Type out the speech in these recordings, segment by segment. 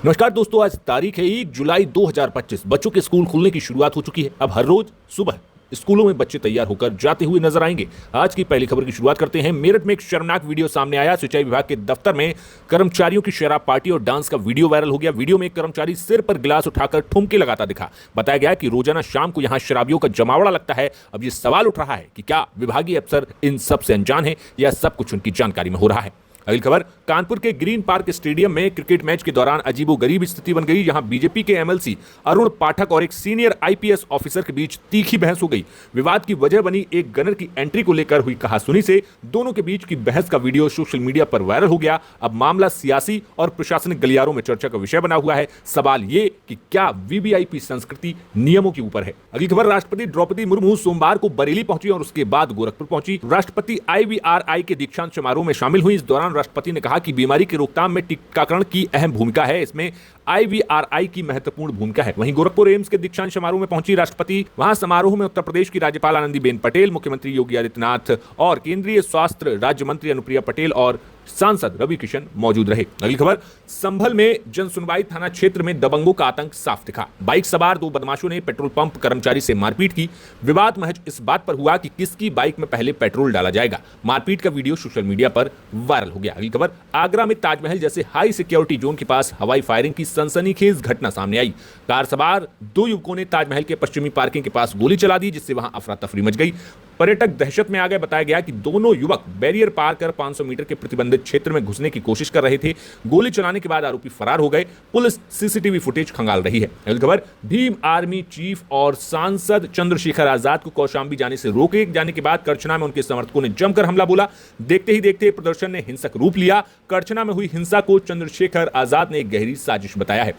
नमस्कार दोस्तों, आज तारीख है 1 जुलाई 2025। बच्चों के स्कूल खुलने की शुरुआत हो चुकी है। अब हर रोज सुबह स्कूलों में बच्चे तैयार होकर जाते हुए नजर आएंगे। आज की पहली खबर की शुरुआत करते हैं। मेरठ में एक शर्मनाक वीडियो सामने आया। सिंचाई विभाग के दफ्तर में कर्मचारियों की शराब पार्टी और डांस का वीडियो वायरल हो गया। वीडियो में एक कर्मचारी सिर पर गिलास उठाकर ठुमके लगाता दिखा। बताया गया कि रोजाना शाम को यहां शराबियों का जमावड़ा लगता है। अब ये सवाल उठ रहा है कि क्या विभागीय अफसर इन सब से अनजान है या सब कुछ उनकी जानकारी में हो रहा है। अगली खबर, कानपुर के ग्रीन पार्क स्टेडियम में क्रिकेट मैच के दौरान अजीबोगरीब स्थिति बन गई। यहां बीजेपी के एमएलसी अरुण पाठक और एक सीनियर आईपीएस ऑफिसर के बीच तीखी बहस हो गई। विवाद की वजह बनी एक गनर की एंट्री को लेकर हुई कहासुनी से। दोनों के बीच की बहस का वीडियो सोशल मीडिया पर वायरल हो गया। अब मामला सियासी और प्रशासनिक गलियारों में चर्चा का विषय बना हुआ है। सवाल ये कि क्या वीवीआईपी संस्कृति नियमों के ऊपर है। अगली खबर, राष्ट्रपति द्रौपदी मुर्मू सोमवार को बरेली पहुंची और उसके बाद गोरखपुर पहुंची। राष्ट्रपति IVRI के दीक्षांत समारोह में शामिल हुई। इस दौरान राष्ट्रपति ने कहा कि बीमारी की रोकथाम में टीकाकरण की अहम भूमिका है। इसमें IVRI की महत्वपूर्ण भूमिका है। वहीं गोरखपुर एम्स के दीक्षांत समारोह में पहुंची राष्ट्रपति। वहां समारोह में उत्तर प्रदेश की राज्यपाल आनंदीबेन पटेल, मुख्यमंत्री योगी आदित्यनाथ और केंद्रीय स्वास्थ्य राज्य मंत्री अनुप्रिया पटेल और सांसद रवि किशन मौजूद रहे। अगली खबर, संभल में जनसुनवाई थाना क्षेत्र में दबंगों का आतंक साफ दिखा। बाइक सवार दो बदमाशों ने पेट्रोल पंप कर्मचारी से मारपीट की। विवाद महज इस बात पर हुआ कि किसकी बाइक में पहले पेट्रोल डाला जाएगा। मारपीट का वीडियो सोशल मीडिया पर वायरल हो गया। अगली खबर, आगरा में ताजमहल जैसे हाई सिक्योरिटी जोन के पास हवाई फायरिंग की सनसनीखेज घटना सामने आई। कार सवार दो युवकों ने ताजमहल के पश्चिमी पार्किंग के पास गोली चला दी, जिससे वहां अफरा तफरी मच गई। पर्यटक दहशत में आ गए। बताया गया कि दोनों युवक बैरियर पार कर 500 मीटर के प्रतिबंधित क्षेत्र में घुसने की कोशिश कर रहे थे। गोली चलाने के बाद आरोपी फरार हो गए। पुलिस सीसीटीवी फुटेज खंगाल रही है। अगली खबर, भीम आर्मी चीफ और सांसद चंद्रशेखर आजाद को कौशाम्बी जाने से रोके जाने के बाद करछना में उनके समर्थकों ने जमकर हमला बोला। देखते ही देखते प्रदर्शन ने हिंसक रूप लिया। करछना में हुई हिंसा को चंद्रशेखर आजाद ने एक गहरी साजिश बताया है।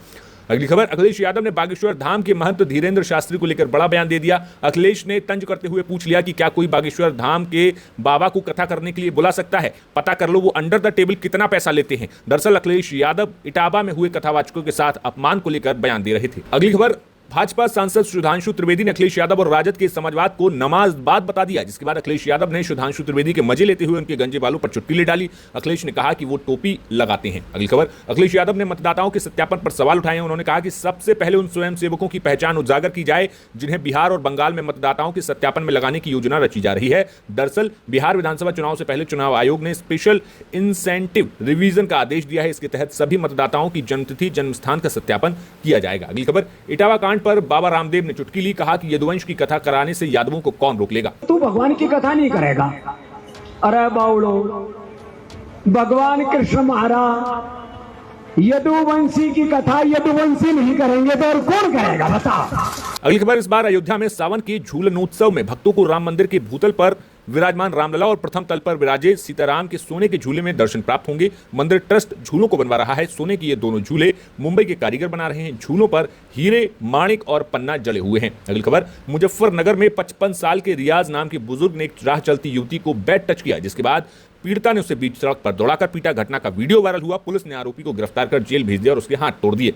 अगली खबर, अखिलेश यादव ने बागेश्वर धाम के महंत धीरेन्द्र शास्त्री को लेकर बड़ा बयान दे दिया। अखिलेश ने तंज करते हुए पूछ लिया कि क्या कोई बागेश्वर धाम के बाबा को कथा करने के लिए बुला सकता है। पता कर लो वो अंडर द टेबल कितना पैसा लेते हैं। दरअसल अखिलेश यादव इटावा में हुए कथावाचकों के साथ अपमान को लेकर बयान दे रहे थे। अगली खबर, भाजपा सांसद सुधांशु त्रिवेदी ने अखिलेश यादव और राजद के समाजवाद को नमाजबाद बता दिया, जिसके बाद अखिलेश यादव ने सुधांशु त्रिवेदी के मजे लेते हुए उनके गंजे बालों पर चुटकी ले डाली। अखिलेश ने कहा कि वो टोपी लगाते हैं। अगली खबर, अखिलेश यादव ने मतदाताओं के सत्यापन पर सवाल उठाए। उन्होंने कहा कि सबसे पहले उन स्वयंसेवकों की पहचान उजागर की जाए जिन्हें बिहार और बंगाल में मतदाताओं के सत्यापन में लगाने की योजना रची जा रही है। दरअसल बिहार विधानसभा चुनाव से पहले चुनाव आयोग ने स्पेशल इंसेंटिव रिवीजन का आदेश दिया है। इसके तहत सभी मतदाताओं की जन्मतिथि, जन्मस्थान का सत्यापन किया जाएगा। अगली खबर, इटावा कांड पर बाबा रामदेव ने चुटकी ली। कहा कि यदुवंश की कथा कराने से यादवों को कौन रोक लेगा। तू भगवान की कथा नहीं करेगा। अरे बाउलो, भगवान कृष्ण महाराज यदुवंशी की कथा यदुवंशी नहीं करेंगे तो और कौन करेगा, बता। अगली खबर, इस बार अयोध्या में सावन के झूलनोत्सव में भक्तों को राम मंदिर के भूतल पर विराजमान रामलला और प्रथम तल पर विराजे सीताराम के सोने के झूले में दर्शन प्राप्त होंगे। मंदिर ट्रस्ट झूलों को बनवा रहा है। सोने के ये दोनों झूले मुंबई के कारीगर बना रहे हैं। झूलों पर हीरे, माणिक और पन्ना जड़े हुए हैं। अगली खबर, मुजफ्फरनगर में 55 साल के रियाज नाम के बुजुर्ग ने एक राह चलती युवती को बैड टच किया, जिसके बाद पीड़िता ने उसे बीच सड़क पर दौड़ाकर पीटा। घटना का वीडियो वायरल हुआ। पुलिस ने आरोपी को गिरफ्तार कर जेल भेज दिया और उसके हाथ तोड़ दिए।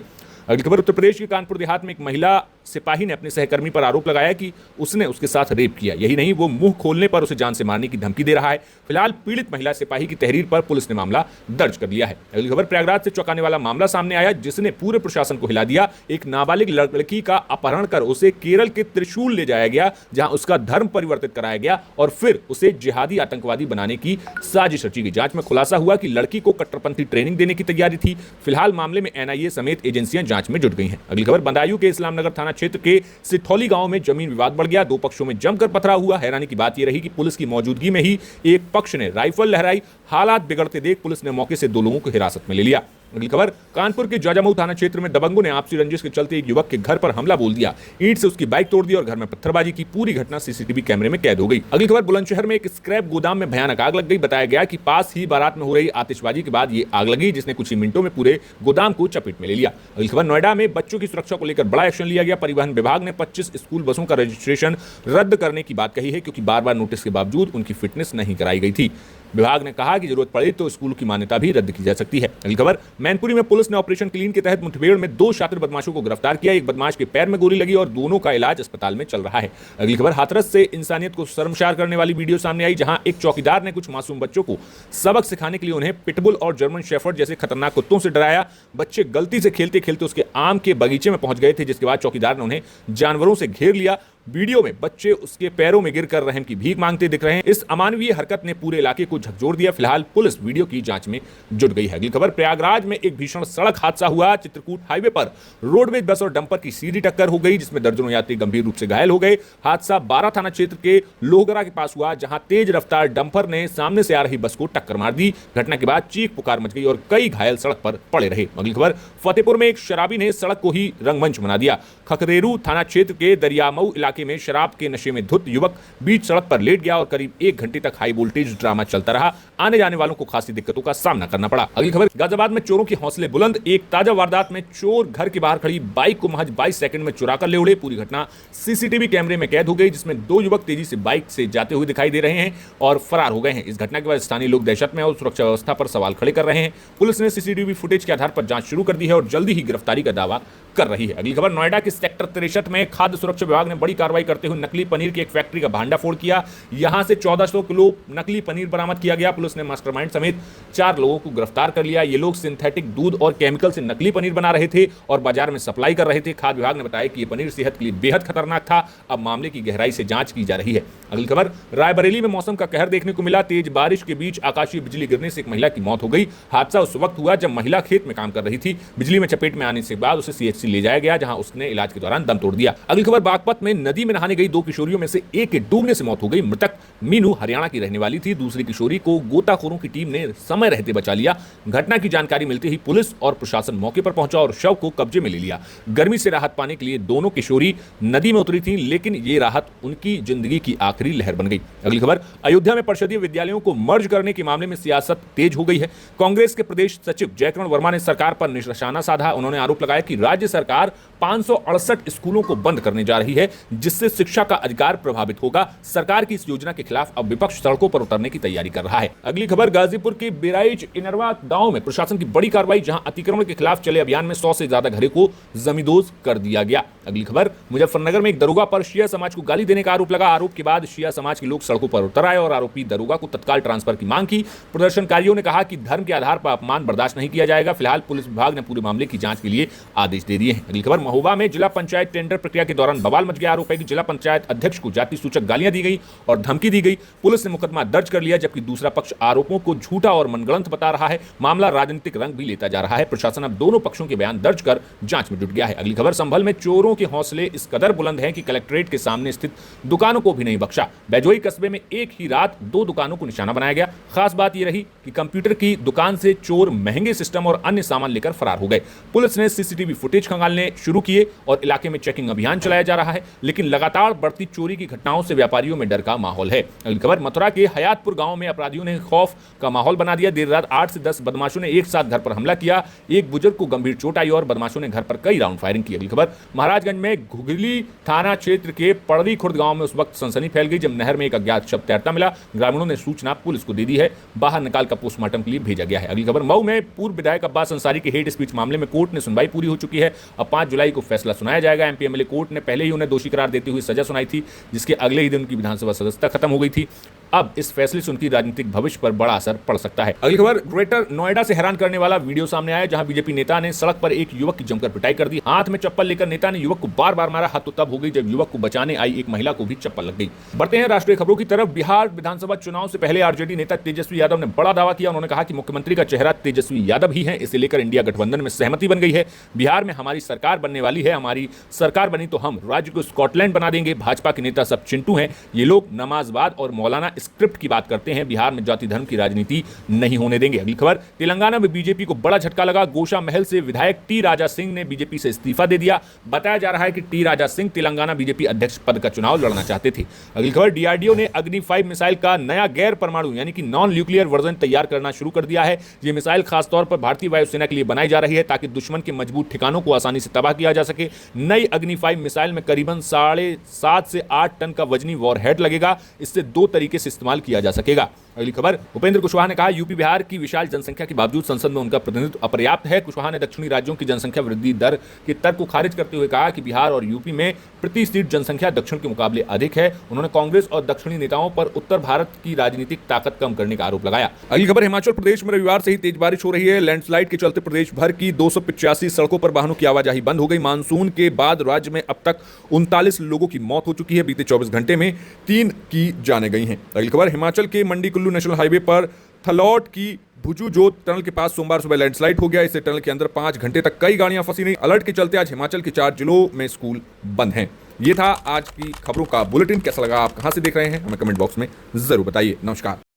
अगली खबर, उत्तर प्रदेश के कानपुर देहात में एक महिला सिपाही ने अपने सहकर्मी पर आरोप लगाया कि उसने उसके साथ रेप किया। यही नहीं, वो मुंह खोलने पर उसे जान से मारने की धमकी दे रहा है। फिलहाल पीड़ित महिला सिपाही की तहरीर पर पुलिस ने मामला दर्ज कर लिया है। अगली खबर, प्रयागराज से चौंकाने वाला मामला सामने आया जिसने पूरे प्रशासन को हिला दिया। एक नाबालिग लड़की का अपहरण कर उसे केरल के त्रिशूल ले जाया गया, जहां उसका धर्म परिवर्तित कराया गया और फिर उसे जिहादी आतंकवादी बनाने की साजिश रची गई। जांच में खुलासा हुआ कि लड़की को कट्टरपंथी ट्रेनिंग देने की तैयारी थी। फिलहाल मामले में NIA समेत एजेंसियां जांच में जुट गई हैं। अगली खबर, बदायूं के इस्लामनगर थाना क्षेत्र के सिठौली गांव में जमीन विवाद बढ़ गया। दो पक्षों में जमकर पथराव हुआ। हैरानी की बात यह रही कि पुलिस की मौजूदगी में ही एक पक्ष ने राइफल लहराई। हालात बिगड़ते देख पुलिस ने मौके से दो लोगों को हिरासत में ले लिया। अगली खबर, कानपुर के जाजामऊ थाना क्षेत्र में दबंगों ने आपसी रंजिश के चलते एक युवक के घर पर हमला बोल दिया। ईंट से उसकी बाइक तोड़ दी और घर में पत्थरबाजी की। पूरी घटना सीसीटीवी कैमरे में कैद हो गई। अगली खबर, बुलंदशहर में एक स्क्रैप गोदाम में भयानक आग लग गई। बताया गया कि पास ही बारात में हो रही आतिशबाजी के बाद ये आग लगी, जिसने कुछ ही मिनटों में पूरे गोदाम को चपेट में ले लिया। अगली खबर, नोएडा में बच्चों की सुरक्षा को लेकर बड़ा एक्शन लिया गया। परिवहन विभाग ने 25 स्कूल बसों का रजिस्ट्रेशन रद्द करने की बात कही है, क्योंकि बार बार नोटिस के बावजूद उनकी फिटनेस नहीं कराई गई थी। विभाग ने कहा कि जरूरत पड़े तो स्कूल की मान्यता भी रद्द की जा सकती है। अगली खबर, मैनपुरी में पुलिस ने ऑपरेशन क्लीन के तहत मुठभेड़ में 2 शातिर बदमाशों को गिरफ्तार किया। एक बदमाश के पैर में गोली लगी और दोनों का इलाज अस्पताल में चल रहा है। अगली खबर, हाथरस से इंसानियत को शर्मसार करने वाली वीडियो सामने आई, जहां एक चौकीदार ने कुछ मासूम बच्चों को सबक सिखाने के लिए उन्हें पिटबुल और जर्मन शेफर्ड जैसे खतरनाक कुत्तों से डराया। बच्चे गलती से खेलते खेलते उसके आम के बगीचे में पहुंच गए थे, जिसके बाद चौकीदार ने उन्हें जानवरों से घेर लिया। वीडियो में बच्चे उसके पैरों में गिरकर रहम की भीख मांगते दिख रहे हैं। इस अमानवीय हरकत ने पूरे इलाके को झकझोर दिया। फिलहाल पुलिस वीडियो की जांच में जुट गई है। अगली खबर, प्रयागराज में एक भीषण सड़क हादसा हुआ। चित्रकूट हाईवे पर रोडवेज बस और डंपर की सीधी टक्कर हो गई, जिसमें दर्जनों यात्री गंभीर रूप से घायल हो गए। हादसा 12 थाना क्षेत्र के लोहगरा के पास हुआ, जहां तेज रफ्तार डंपर ने सामने से आ रही बस को टक्कर मार दी। घटना के बाद चीख पुकार मच गई और कई घायल सड़क पर पड़े रहे। अगली खबर, फतेहपुर में एक शराबी ने सड़क को ही रंगमंच बना दिया। खखरेरू थाना क्षेत्र के दरियामऊ इलाके में शराब के नशे में धुत युवक बीच सड़क पर लेट गया और करीब 1 घंटे तक हाई वोल्टेज ड्रामा चलता रहा। आने जाने वालों को खासी दिक्कतों का सामना करना पड़ा। अगली खबर, गाजियाबाद में चोरों के हौसले बुलंद। एक ताजा वारदात में चोर घर के बाहर खड़ी बाइक को महज 22 सेकंड में चुरा कर ले उड़े। पूरी घटना सीसीटीवी कैमरे में कैद हो गई, जिसमें 2 युवक तेजी से बाइक से जाते हुए दिखाई दे रहे हैं और फरार हो गए हैं। इस घटना के बाद स्थानीय लोग दहशत में और सुरक्षा व्यवस्था पर सवाल खड़े कर रहे हैं। पुलिस ने सीसीटीवी फुटेज के आधार पर जांच शुरू कर दी है और जल्दी ही गिरफ्तारी का दावा कर रही है। अगली खबर, नोएडा के सेक्टर 63 में खाद्य सुरक्षा विभाग ने बड़ी कार्रवाई करते हुए नकली पनीर की एक फैक्ट्री का भांडाफोड़ किया। यहां से 1400 किलो नकली पनीर बरामद किया गया। पुलिस ने मास्टरमाइंड समेत 4 लोगों को गिरफ्तार कर लिया। ये लोग सिंथेटिक दूध और केमिकल से नकली पनीर बना रहे थे और बाजार में सप्लाई कर रहे थे। खाद्य विभाग ने बताया कि यह पनीर सेहत के लिए बेहद खतरनाक था। अब मामले की गहराई से जांच की जा रही है। अगली खबर, रायबरेली में मौसम का कहर देखने को मिला। तेज बारिश के बीच आकाशीय बिजली गिरने से एक महिला की मौत हो गई। हादसा उस वक्त हुआ जब महिला खेत में काम कर रही थी। बिजली में चपेट में आने से बाद उसे सीएचसी ले जाया गया, जहां उसने इलाज के दौरान दम तोड़ दिया। अगली खबर, बागपत में नदी में नहाने गई 2 किशोरियों में से एक के डूबने से मौत हो गई। मृतक मीनू हरियाणा की रहने वाली थी। दूसरी किशोरी को गोताखोरों की टीम ने समय रहते बचा लिया। घटना की जानकारी मिलते ही पुलिस और प्रशासन मौके पर पहुंचा और शव को कब्जे में ले लिया। गर्मी से राहत पाने के लिए दोनों किशोरी नदी में उतरी थी, लेकिन ये राहत उनकी जिंदगी की आखिरी लहर बन गई। अगली खबर, अयोध्या में परिषदीय विद्यालयों को मर्ज करने के मामले में सियासत तेज हो गई है। कांग्रेस के प्रदेश सचिव जयकिरण वर्मा ने सरकार पर निशाना साधा। उन्होंने आरोप लगाया कि राज्य सरकार 568 स्कूलों को बंद करने जा रही है, जिससे शिक्षा का अधिकार प्रभावित होगा। सरकार की इस योजना के खिलाफ अब विपक्ष सड़कों पर उतरने की तैयारी कर रहा है। अगली खबर, गाजीपुर के बेराइच इनरवा गांव में प्रशासन की बड़ी कार्रवाई, जहां अतिक्रमण के खिलाफ चले अभियान में 100 से ज्यादा घरों को जमींदोज कर दिया गया। अगली खबर, मुजफ्फरनगर में एक दरोगा पर शिया समाज को गाली देने का आरोप लगा। आरोप के बाद शिया समाज के लोग सड़कों पर उतर आए और आरोपी दरोगा को तत्काल ट्रांसफर की मांग की। प्रदर्शनकारियों ने कहा कि धर्म के आधार पर अपमान बर्दाश्त नहीं किया जाएगा। फिलहाल पुलिस विभाग ने पूरे मामले की जांच के लिए आदेश दे दिए हैं। अगली खबर, महोबा में जिला पंचायत टेंडर प्रक्रिया के दौरान बवाल मच गया। आरोप है कि जिला पंचायत अध्यक्ष को जाति सूचक गालियां दी गई और धमकी दी गई। पुलिस ने मुकदमा दर्ज कर लिया, जबकि दूसरा पक्ष आरोपों को झूठा और मनगढ़ंत बता रहा है। मामला राजनीतिक रंग भी लेता जा रहा है। प्रशासन अब दोनों पक्षों के बयान दर्ज कर जांच में जुट गया है। अगली खबर, संभल में चोरों के हौसले इस कदर बुलंद हैं कि कलेक्ट्रेट के सामने स्थित दुकानों को भी नहीं बख्शा। बैजोई कस्बे में एक ही रात 2 दुकानों को निशाना बनाया गया। खास बात यह रही कि कंप्यूटर की दुकान से चोर महंगे सिस्टम और अन्य सामान लेकर फरार हो गए। पुलिस ने सीसीटीवी फुटेज खंगालने शुरू किए और इलाके में चेकिंग अभियान चलाया जा रहा है, लेकिन लगातार बढ़ती चोरी की घटनाओं से व्यापारियों में डर का माहौल है। अगली खबर, मथुरा के हयातपुर गांव में अपराधियों ने खौफ का माहौल बना दिया। देर रात 8 से 10 बदमाशों ने एक साथ घर पर हमला किया। एक बुजुर्ग को गंभीर चोट आई और बदमाशों ने घर पर कई राउंड फायरिंग की। अगली खबर, महाराजगंज में घुघली थाना क्षेत्र के पड़वी खुर्द गांव में उस वक्त सनसनी फैल गई जब नहर में एक अज्ञात शव तैरता मिला। ग्रामीणों ने सूचना पुलिस को दे दी है। बाहर निकाल कर पोस्टमार्टम के लिए भेजा गया है। अगली खबर, मऊ में पूर्व विधायक अब्बास अंसारी के हेट स्पीच मामले में कोर्ट ने सुनवाई पूरी हो चुकी है। अब 5 जुलाई को फैसला सुनाया जाएगा। एमपी एमएलए कोर्ट ने पहले ही उन्हें दोषी करार देते हुए सजा सुनाई थी, जिसके अगले ही दिन उनकी विधानसभा सदस्यता खत्म हो गई थी। अब इस फैसले से उनकी राजनीतिक भविष्य पर बड़ा असर पड़ सकता है। अगली खबर, ग्रेटर नोएडा से हैरान करने वाला वीडियो सामने आया, जहां बीजेपी नेता ने सड़क पर एक युवक की जमकर पिटाई कर दी। हाथ में चप्पल लेकर नेता ने युवक को बार बार मारा। हाथ तो तब हो गई जब युवक को बचाने आई एक महिला को भी चप्पल लग गई। बढ़ते हैं राष्ट्रीय खबरों की तरफ। बिहार विधानसभा चुनाव से पहले आरजेडी नेता तेजस्वी यादव ने बड़ा दावा किया। उन्होंने कहा कि मुख्यमंत्री का चेहरा तेजस्वी यादव ही है। इसे लेकर इंडिया गठबंधन में सहमति बन गई है। बिहार में हमारी सरकार बनने वाली है। हमारी सरकार बनी तो हम राज्य को स्कॉटलैंड बना देंगे। भाजपा के नेता सब चिंटू हैं। ये लोग नमाजवाद और मौलाना स्क्रिप्ट की बात करते हैं। बिहार में जाति धर्म की राजनीति नहीं होने देंगे। अगली खबर, तेलंगाना में बीजेपी को बड़ा झटका लगा। गोशा महल से विधायक टी राजा सिंह ने बीजेपी से इस्तीफा दे दिया। बताया जा रहा है कि टी राजा सिंह तेलंगाना बीजेपी अध्यक्ष पद का चुनाव लड़ना चाहते थे। अगली खबर, डीआरडीओ ने अग्नि 5 मिसाइल का नया गैर परमाणु यानी कि नॉन न्यूक्लियर वर्जन तैयार करना शुरू कर दिया है। यह मिसाइल खासतौर पर भारतीय वायुसेना के लिए बनाई जा रही है, ताकि दुश्मन के मजबूत ठिकानों को आसानी से तबाह किया जा सके। नई अग्नि 5 मिसाइल में करीबन 7.5 से 8 टन का वजनी वॉरहेड लगेगा। इससे 2 तरीके से इस्तेमाल किया जा सकेगा। अगली खबर, उपेंद्र कुशवाहा ने कहा यूपी बिहार की विशाल जनसंख्या के बावजूद संसद में उनका प्रतिनिधित्व अपर्याप्त है। कुशवाहा ने दक्षिणी राज्यों की जनसंख्या वृद्धि दर के तर्क को खारिज करते हुए कहा कि बिहार और यूपी में प्रति सीट जनसंख्या दक्षिण के मुकाबले अधिक है। उन्होंने कांग्रेस और दक्षिणी नेताओं पर उत्तर भारत की राजनीतिक ताकत कम करने का आरोप लगाया। अगली खबर, हिमाचल प्रदेश में रविवार से ही तेज बारिश हो रही है। लैंडस्लाइड के चलते प्रदेश भर की 285 सड़कों पर वाहनों की आवाजाही बंद हो गई। मानसून के बाद राज्य में अब तक 39 लोगों की मौत हो चुकी है। बीते 24 घंटे में 3 की जानें गई हैं। अगली खबर, हिमाचल के मंडी कुल्लू नेशनल हाईवे पर थलौट की भुजूजोत टनल के पास सोमवार सुबह लैंडस्लाइड हो गया। इससे टनल के अंदर 5 घंटे तक कई गाड़ियां फंसी रहीं। अलर्ट के चलते आज हिमाचल के 4 जिलों में स्कूल बंद हैं। ये था आज की खबरों का बुलेटिन। कैसा लगा, आप कहां से देख रहे हैं, हमें कमेंट बॉक्स में जरूर बताइए। नमस्कार।